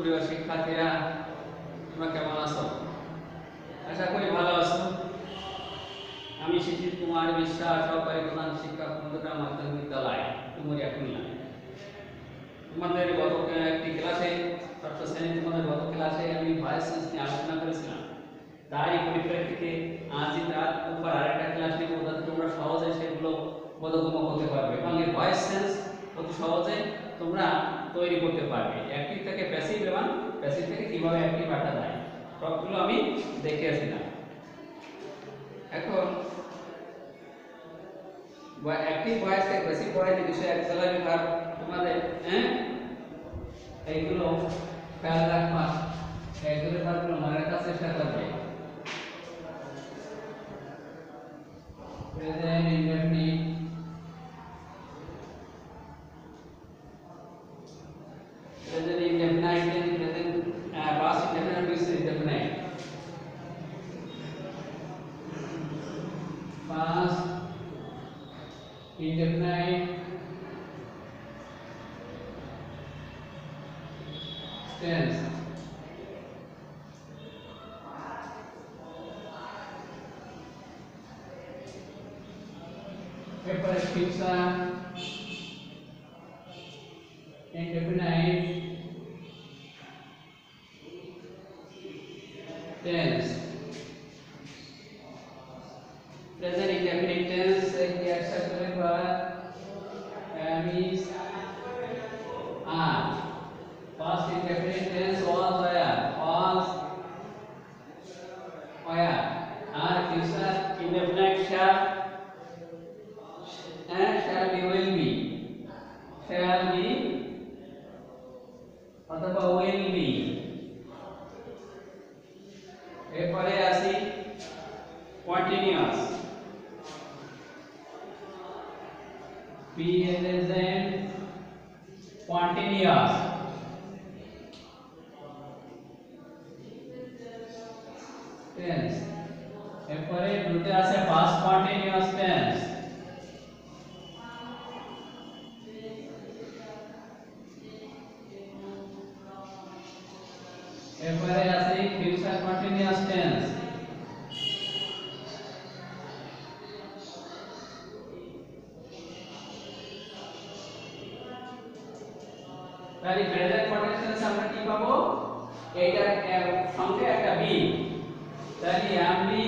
সুপ্রিয় শিক্ষার্থীরা, তোমরা কেমন আছো? আশা করি ভালো আছো। আমি শিশির কুমার বিশ্বাস, সহকারী প্রধান শিক্ষক, মধ্যগ্রাম মাধ্যমিক বিদ্যালয়, ডুমুরিয়া, খুলনা। তোমাদের গত একটি ক্লাসে, ষষ্ঠ শ্রেণীর তোমাদের গত ক্লাসে আমি ভয়েস সেন্স নিয়ে আলোচনা করেছিলাম। তারই পরিপ্রেক্ষিতে আজই তার উপর আরেকটা ক্লাস নেব, যাতে তোমরা সহজে সেগুলো বোধগম্য করতে পারবে এবং এই ভয়েস সেন্স অতি সহজে তোমরা তৈরি করতে পারবে। অ্যাক্টিভ থেকে প্যাসিভ এবং প্যাসিভ থেকে কিভাবে অ্যাক্টিভ আসা যায়, সবগুলো আমি দেখিয়েছিলাম। এখন অ্যাক্টিভ ভয়েস থেকে প্যাসিভ ভয়েসের বিষয়ে অ্যাক্সিলারি ভার্ব তোমাদের এইগুলো খেয়াল রাখবা, অ্যাক্সিলারি ভার্বগুলো মনে রাখার চেষ্টা করবে। Present indefinite, present indefinite and present past indefinite future indefinite. Past indefinite tense. Paper future indefinite tense. Present indefinite tense की एक्शन करने पर am is are. Past indefinite tense was where, are future indefinite shall and shall be, will be, অথবা will be। এরপরে আসি continuous, present continuous tense। এরপরে দুটো আছে past continuous tense। এরপরে আছে ফিউচার কন্টিনিউয়াস টেন্স। তাহলে প্রেজেন্ট কন্টিনিউয়াস টেন্স আমরা কি পাবো? এইটার সঙ্গে একটা বি, তাহলে am be,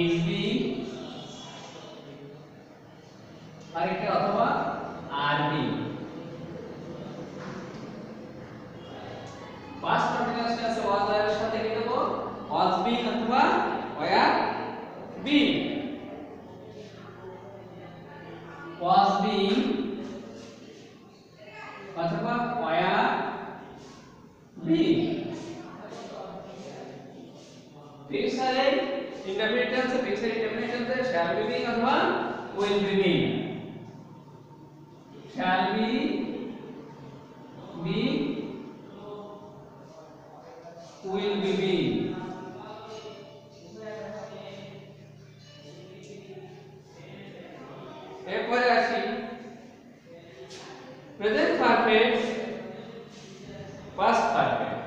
is be, আরেকটা অথবা are be। past continuous tense was এর সাথে কি দেব? was been অথবা were been। was been অথবা were been। future indefinite tense, future indefinite tense shall be being অথবা will be being। shall be, will be being। এরপরে আসি present perfect, past perfect.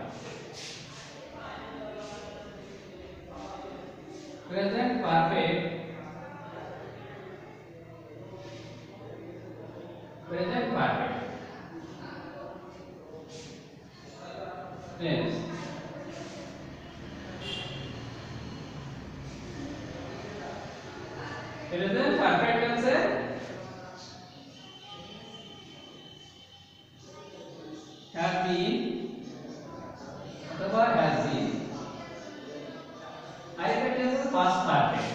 Present perfect, present perfect tense. Present perfect টেন্সে have been অথবা has been। আরেকটা tense past perfect,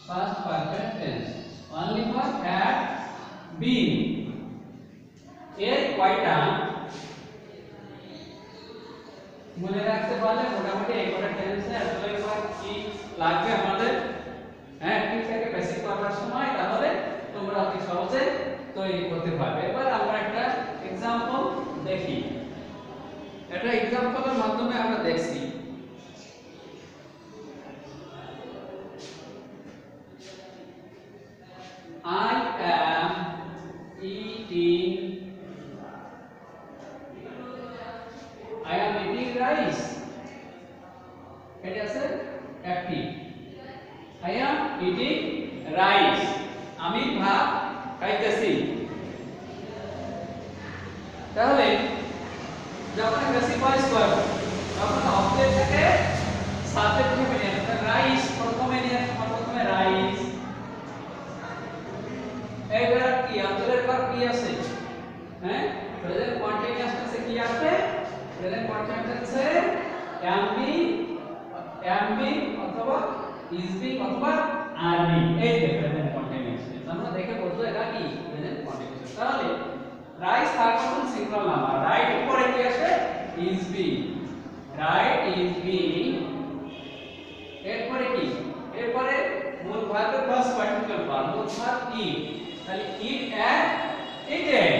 past perfect tense only for had been। এর কয়টা মনে রাখতে পারলে মোটামুটি এই কয়টা টেন্সে আসলে কি লাগবে আমাদের অ্যাক্টিভ থেকে প্যাসিভ করার সময়, তাহলে তোমরা অতি সহজে তৈরি করতে পারবে। এবার আমরা একটা এক্সাম্পল দেখি। এটা এক্সাম্পলের মাধ্যমে আমরা দেখছি I am I am eating rice. এটা আছে active. I am eating rice. আমি ভাত খাইতেছি। তাহলে যখন প্যাসিভ ভয়েস করব তখন অবজেক্টটাকে সাবজেক্ট হিসেবে নিয়ে আসবে। রাইস প্রথমে নিয়ে আসবে, প্রথমে রাইস। এইবার কি অঞ্চলের পর কি আছে? হ্যাঁ, প্রেজেন্ট কন্টিনিউয়াস টেন্সে কি আছে? প্রেজেন্ট কন্টিনিউয়াস টেন্সে am being অথবা is being অথবা are being, এই যে প্রেজেন্ট কন্টিনিউয়াস টেন্স। আমরা দেখে বলবো এটা কি প্রেজেন্ট কন্টিনিউয়াস। তাহলে rice third person singular number, right এর পরে কি আসে? is being, right is being। এরপরে কি? এরপরে মূল ভার্বের প্লাস পার্টিকুলার ফর্ম, মূল ভার্ব eat, তাহলে eat and eaten,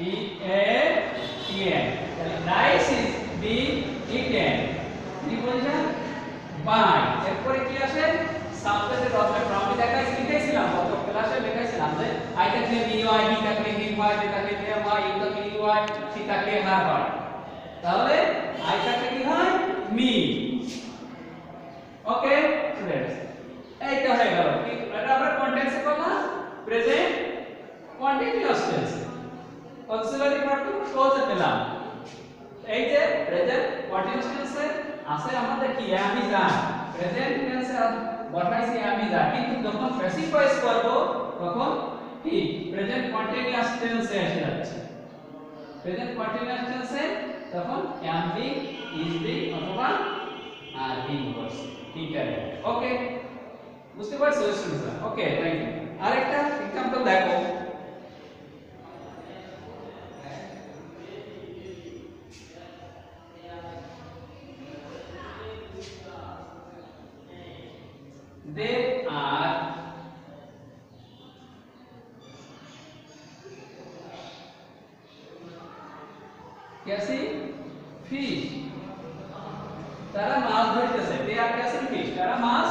eat and eaten, তাহলে rice is being eaten, preposition by। এরপরে কি আসে? সাবজেক্টের অবজেক্ট। আমি দেখাইছিলাম গত ক্লাসে, দেখাইছিলাম যে আই থাকলে বি হয়, বি থাকলে হি হয়, বি থাকলে হে হয়, ইউ থাকলে ইউ হয়, সি থাকলে হার হয়। তাহলে আই থাকলে কি হয়? মি। ওকে স্টুডেন্টস, এইটা হয়ে গেল। এটা আমরা কন্টেন্টসে করলাম present continuous tense. Auxiliary verb ক্লোজে পেলাম। এই যে প্রেজেন্ট কন্টিনিউয়াস টেন্সে আছে আমাদের কি আমি যা, প্রেজেন্ট টেন্সে বসাইছি আমি যা, কিন্তু যখন প্যাসিভ ভয়েস করব তখন কি প্রেজেন্ট কন্টিনিউয়াস টেন্সে এসে যাচ্ছে। প্রেজেন্ট কন্টিনিউয়াস টেন্সে তখন am being, is being অথবা are being বসে। ঠিক আছে, ওকে বুঝতে পারছো স্টুডেন্টস? Okay, thank you. আরেকটা एग्जांपल দেখো। They are catching fish. তারা মাছ ধরতেছে। They are catching fish, তারা মাছ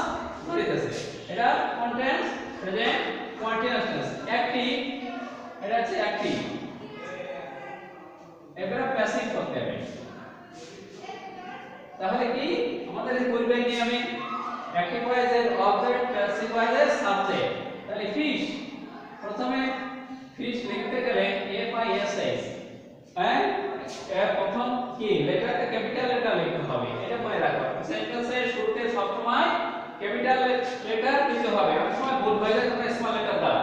ধরতেছে। এটা contents present continuous tense. Active, এটা হচ্ছে অ্যাক্টিভ। এবারে প্যাসিভ করতে হবে। তাহলে কি আমাদের এই পূর্বে নিয়মে অ্যাক্টিভ ভয়েসের অবজেক্ট, প্যাসিভ ভয়েসের সাবজেক্ট। তাহলে ফিশ, প্রথমে ফিশ লিখতে গেলে এফ আই এস এস, হ্যাঁ, এর প্রথম কি লেটারটা ক্যাপিটাল লেটার লিখতে হবে, এটা মনে রাখো। সেন্টেন্সের শুরুতে সব সময় ক্যাপিটাল লেটার দিতে হবে। অনেক সময় ভুল হয়ে যায় তোমরা স্মল লেটার দাও,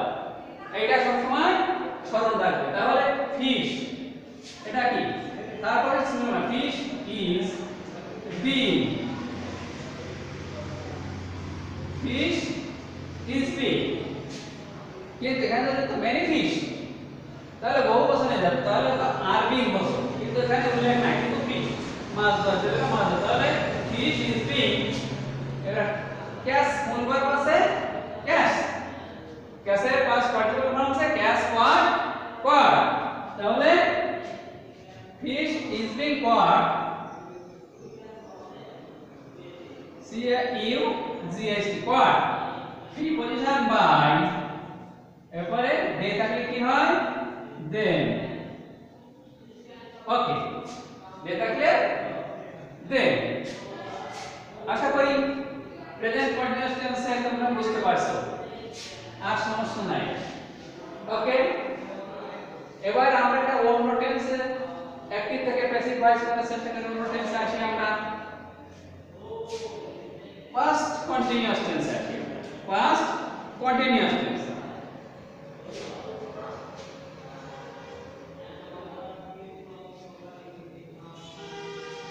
এইটা সব সময় স্মরণ রাখবে। তাহলে ফিশ এটা কি? তারপরে শুনুন না, fish is being, fish is being, কিন্তু এখানে যদি many fish তাহলে বহু বচনে যাবে, তাহলে আর being বসবে, কিন্তু এখানে উল্লেখ নাই, কিন্তু fish মাছ ধরতে হবে, মাছ ধরতে, তাহলে fish is being। এটা ক্যাচ মূল ভার্ব আছে ক্যাচ, ক্যাচের পাস্ট পার্টিকুলার ফর্ম আছে ক্যাচ caught, তাহলে fish is being caught, C-A-U-G-H-T, caught, preposition by। এরপরে they থাকলে কি হয়? then, ওকে, they থাকলে then। আশা করি প্রেজেন্ট কন্টিনিউয়াস টেন্সে তোমরা বুঝতে পারছো, আর সমস্যা নাই। ওকে, এবার আমরা একটা অন্য টেন্সে অ্যাক্টিভ থেকে প্যাসিভ ভয়েস কনসেপ্টের অন্য টেন্সে আসি। আমরা past continuous tense active, past continuous tense।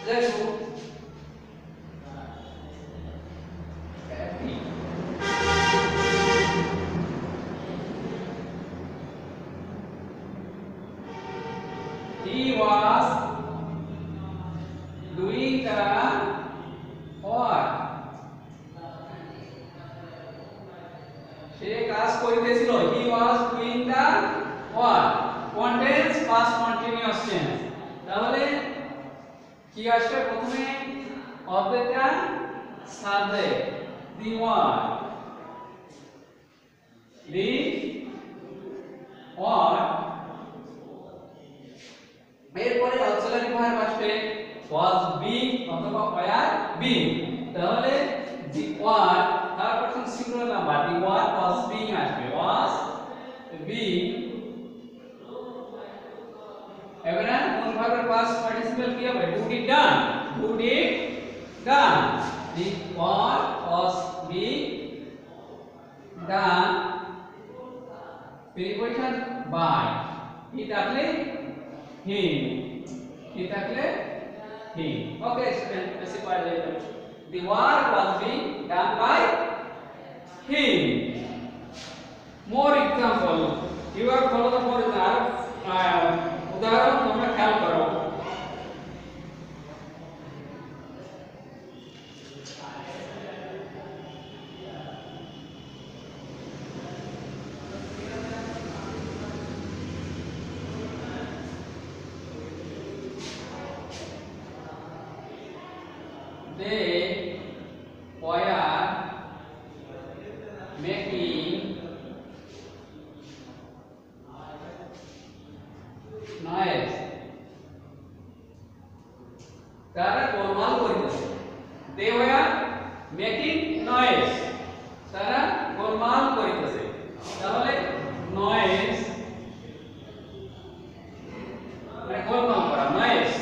দেখো he was doing the what, সে কাজ করিতেছিল, he was doing the what, contains past continuous tense। তাহলে কি আসবে? প্রথমে অবজেক্টটা subject the what, the what, এরপরে অক্সিলারি ভার্ব ভার্ব আসবে was being অথবা were being তাহলে the were third person singular number the were was being আসবে was being এবারে কোন ভার্বের পাস্ট পার্টিসিপল কি হবে do did done the were was being done preposition by he থাকলে him okay student ऐसे पढ़ लेते हैं the work was being done by him more example you are follow the more उदाहरण তোমরা খেয়াল করো they were making noise তারা গোলমাল করিতেছে they were making noise তারা গোলমাল করিতেছে তাহলে noise মানে গোলমাল করা noise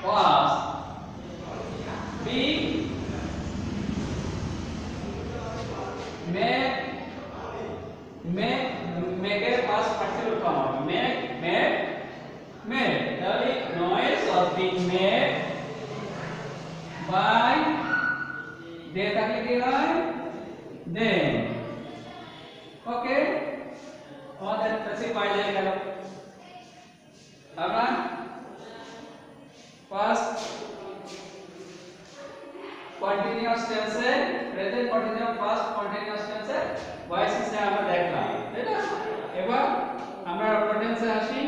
was being make এর past participle form হবে made তাহলে noise was being made by they থাকলে কি হয় them ওকে আমাদের কাছে পাওয়া যায় গেল আমরা past continuous tense है present continuous past continuous tense है voice से আমরা দেখলাম তাই না এবার আমরা টেন্সে আসি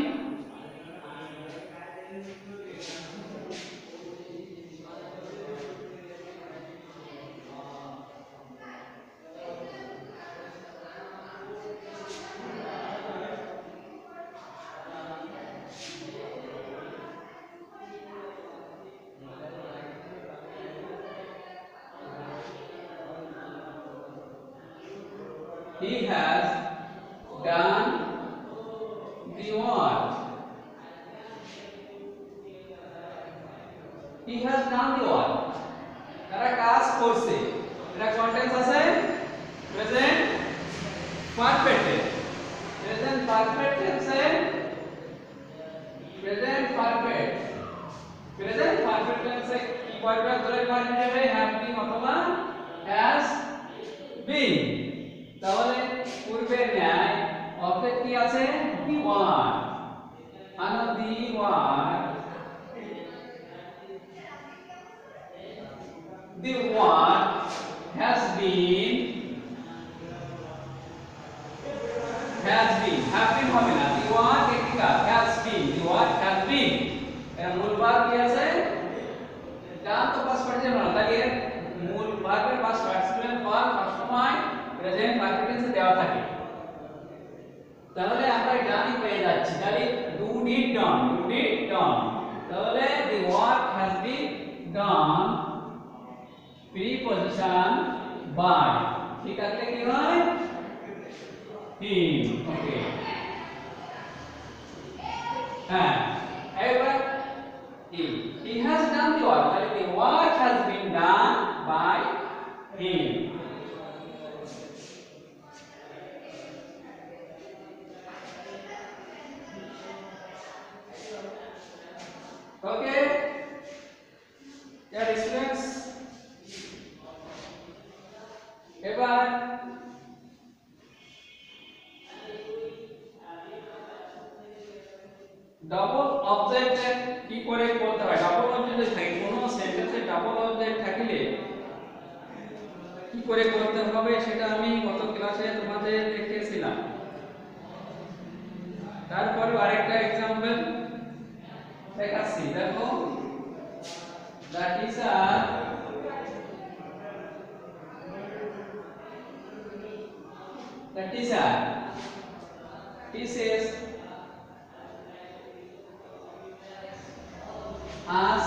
he has done the work he has done the work তারা কাজ করছে এটা কন্টেন্স আছে প্রেজেন্ট পারফেক্ট টেন্সে প্রেজেন্ট পারফেক্ট টেন্সে কি কয়টা ধরে পাওয়া যাবে হ্যাভ বিন অথবা হ্যাজ বিন তাহলে পূর্বের ন্যায় অবজেক্ট কি আছে the one and the one has been have been হবে না the one technical has been এর মূল ভার্ব কি আছে ডান তো পাস পার্টিসিপল না তাহলে মূল ভার্বের পাস পার্টিসিপল ফর্ম সবসময় প্রেজেন্ট পারফেক্ট টেন্সে দেওয়া থাকে তাহলে আমরা ডানই পেয়ে যাচ্ছি তাহলে do did done তাহলে the work has been done preposition by ঠিক আছে কি হয় him ওকে হ্যাঁ এবার he has done the work তাহলে the work has been done by him okay dear students এবার ডাবল অবজেক্ট কি করে করতে হয় ডাবল অবজেক্ট থাকে কোন সেন্টেন্সে ডাবল অবজেক্ট থাকলে কি করে করতে হবে সেটা আমি গত ক্লাসে তোমাদের দেখিয়েছিলাম তারপরে আরেকটা एग्जांपल দেখাচ্ছি দেখো the teacher he says us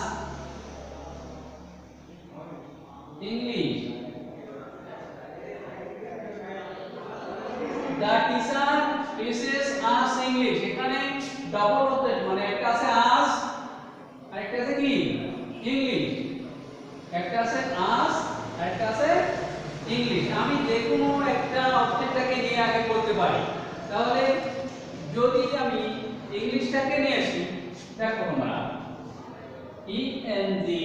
English the teacher teaches us English এখানে ডাবল অবজেক্ট মানে একটা আছে আস আর একটা আছে কি ইংলিশ একটা আছে আস আর একটা আছে ইংলিশ আমি যে কোনো একটা অবজেক্টটাকে নিয়ে আগে করতে পারি তাহলে যদি আমি ইংলিশটাকে নিয়ে আসি দেখো তোমরা E N G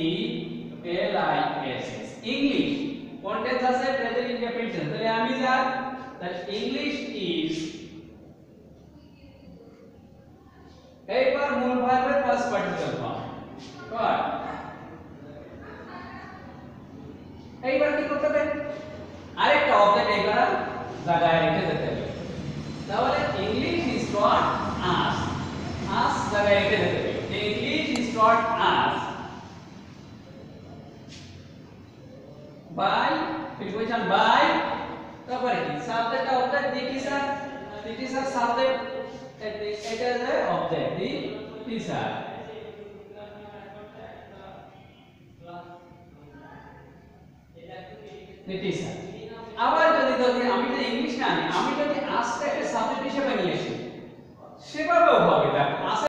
L I S S English content আছে প্রেজেন্ট ইনডেফিনিট তাহলে আমি যা that English is এইবার মূল ভার্বের ফার্স্ট পার্টিসিপল ফর্ম right এইবার কি করতে হবে আরেকটা অবজেক্ট এইবার জায়গায় রেখে দিতে হবে তাহলে ইংলিশ ইজ টট আস আস জায়গায় রেখে দিতে হবে English is taught us by preposition by তারপরে কি subject object the teacher subject এটা is object the teacher the teacher আবার যদি আমি যদি ইংলিশ না আমি যদি আজকে একটা সাবজেক্ট হিসেবে নিয়ে আসি সেভাবেও হবে দেখো